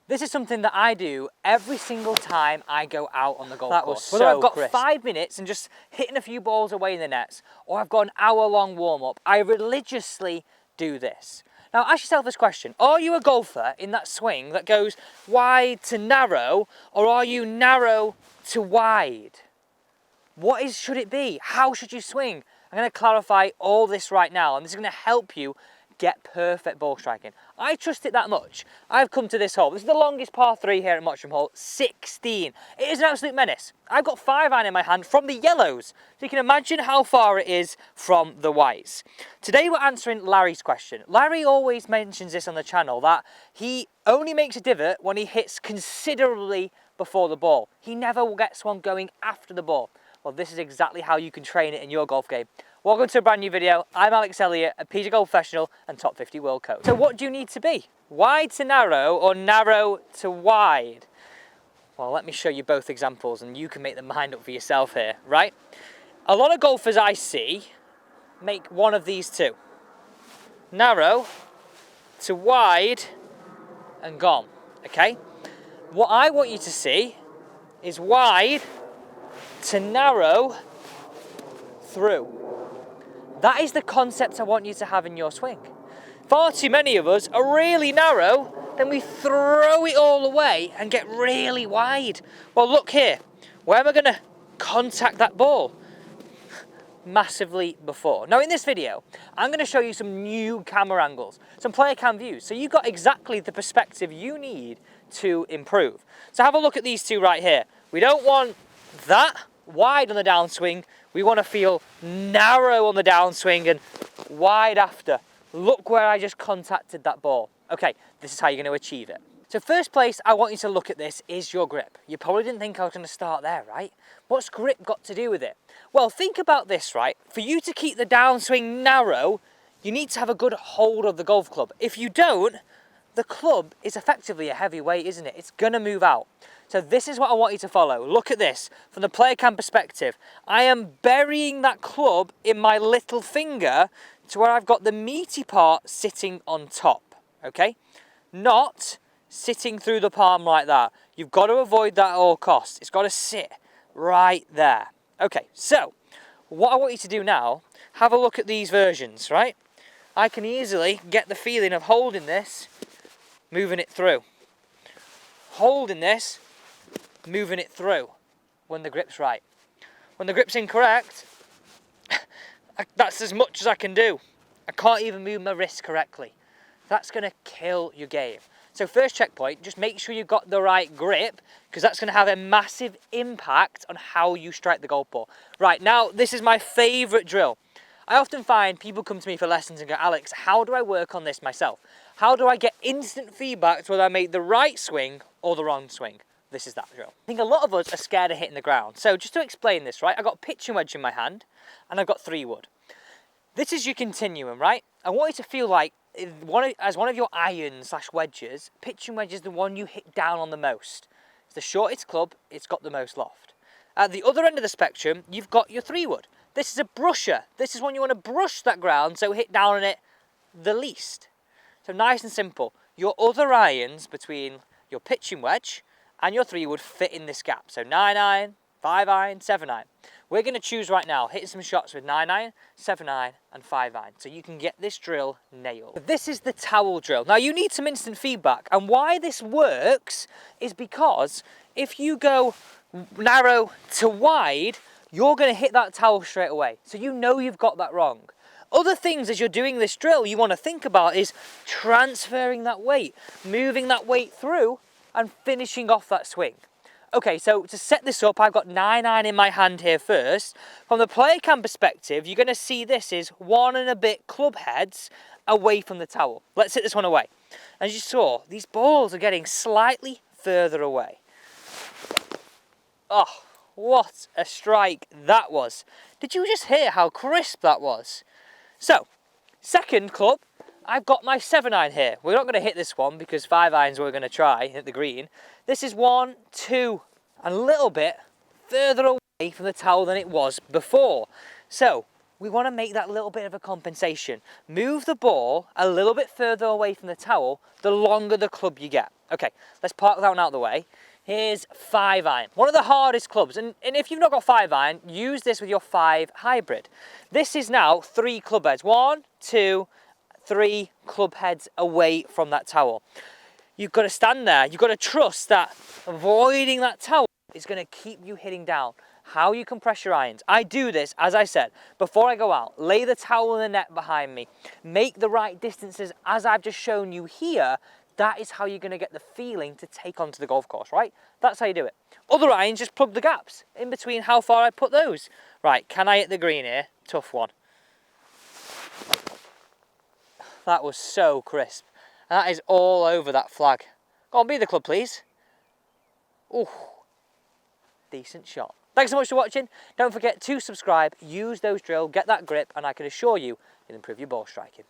This is something that I do every single time I go out on the golf course. Was Whether so I've got crisp. 5 minutes and just hitting a few balls away in the nets, or I've got an hour-long warm-up, I religiously do this. Now ask yourself this question: are you a golfer in that swing that goes wide to narrow, or are you narrow to wide? Should it be? How should you swing? I'm going to clarify all this right now, and this is going to help you get perfect ball striking. I trust it that much. I've come to this hole. This is the longest par 3 here at Mottram Hole, 16. It is an absolute menace. I've got 5-iron in my hand from the yellows, so you can imagine how far it is from the whites. Today we're answering Larry's question. Larry always mentions this on the channel, that he only makes a divot when he hits considerably before the ball. He never gets one going after the ball. Well, this is exactly how you can train it in your golf game. Welcome to a brand new video. I'm Alex Elliott, a PGA Golf professional and top 50 world coach. So what do you need to be? Wide to narrow or narrow to wide? Well, let me show you both examples and you can make the mind up for yourself here, right? A lot of golfers I see make one of these two. Narrow to wide and gone, okay? What I want you to see is wide to narrow through. That is the concept I want you to have in your swing. Far too many of us are really narrow, then we throw it all away and get really wide. Well, look here. Where am I going to contact that ball? Massively before. Now in this video, I'm going to show you some new camera angles, some player cam views, so you've got exactly the perspective you need to improve. So have a look at these two right here. We don't want that wide on the downswing. We want to feel narrow on the downswing and wide after. Look where I just contacted that ball. Okay, this is how you're going to achieve it. So first place I want you to look at this is your grip. You probably didn't think I was going to start there, right? What's grip got to do with it? Well, think about this, right? For you to keep the downswing narrow, you need to have a good hold of the golf club. If you don't, the club is effectively a heavy weight, isn't it? It's going to move out. So this is what I want you to follow. Look at this. From the player cam perspective, I am burying that club in my little finger to where I've got the meaty part sitting on top, okay? Not sitting through the palm like that. You've got to avoid that at all costs. It's got to sit right there. Okay, so what I want you to do now, have a look at these versions, right? I can easily get the feeling of holding this, moving it through. Holding this, moving it through when the grip's right. When the grip's incorrect, that's as much as I can do. I can't even move my wrist correctly. That's going to kill your game. So first checkpoint, just make sure you've got the right grip, because that's going to have a massive impact on how you strike the golf ball. Right, now this is my favourite drill. I often find people come to me for lessons and go, Alex, how do I work on this myself? How do I get instant feedback to whether I make the right swing or the wrong swing? This is that drill. I think a lot of us are scared of hitting the ground. So just to explain this, right, I've got a pitching wedge in my hand and I've got 3 wood. This is your continuum, right? I want you to feel like as one of your irons / wedges, pitching wedge is the one you hit down on the most. It's the shortest club, it's got the most loft. At the other end of the spectrum, you've got your 3 wood. This is a brusher. This is when you want to brush that ground, so hit down on it the least. So nice and simple. Your other irons between your pitching wedge and your 3 wood fit in this gap. So 9-iron, 5-iron, 7-iron. We're going to choose right now, hitting some shots with 9-iron, 7-iron and 5-iron. So you can get this drill nailed. This is the towel drill. Now you need some instant feedback. And why this works is because if you go narrow to wide, you're going to hit that towel straight away. So you know you've got that wrong. Other things as you're doing this drill you want to think about is transferring that weight, moving that weight through and finishing off that swing. Okay, so to set this up, I've got 9-iron in my hand here first. From the player cam perspective, you're going to see this is 1 and a bit club heads away from the towel. Let's hit this one away. As you saw, these balls are getting slightly further away. Oh, what a strike that was. Did you just hear how crisp that was? So, second club, I've got my 7-iron here. We're not going to hit this one because 5-irons we're going to try at the green. This is 1, 2, and a little bit further away from the towel than it was before. So, we want to make that little bit of a compensation. Move the ball a little bit further away from the towel, the longer the club you get. Okay, let's park that one out of the way. Here's 5-iron, one of the hardest clubs. And if you've not got 5-iron, use this with your 5 hybrid. This is now 3 club heads. 1, 2, 3 club heads away from that towel. You've got to stand there. You've got to trust that avoiding that towel is going to keep you hitting down. How you compress your irons. I do this, as I said, before I go out. Lay the towel in the net behind me. Make the right distances as I've just shown you here. That is how you're going to get the feeling to take onto the golf course, right? That's how you do it. Other irons, just plug the gaps in between how far I put those. Right, can I hit the green here? Tough one. That was so crisp. That is all over that flag. Go on, be the club, please. Ooh, decent shot. Thanks so much for watching. Don't forget to subscribe, use those drills, get that grip, and I can assure you, you'll improve your ball striking.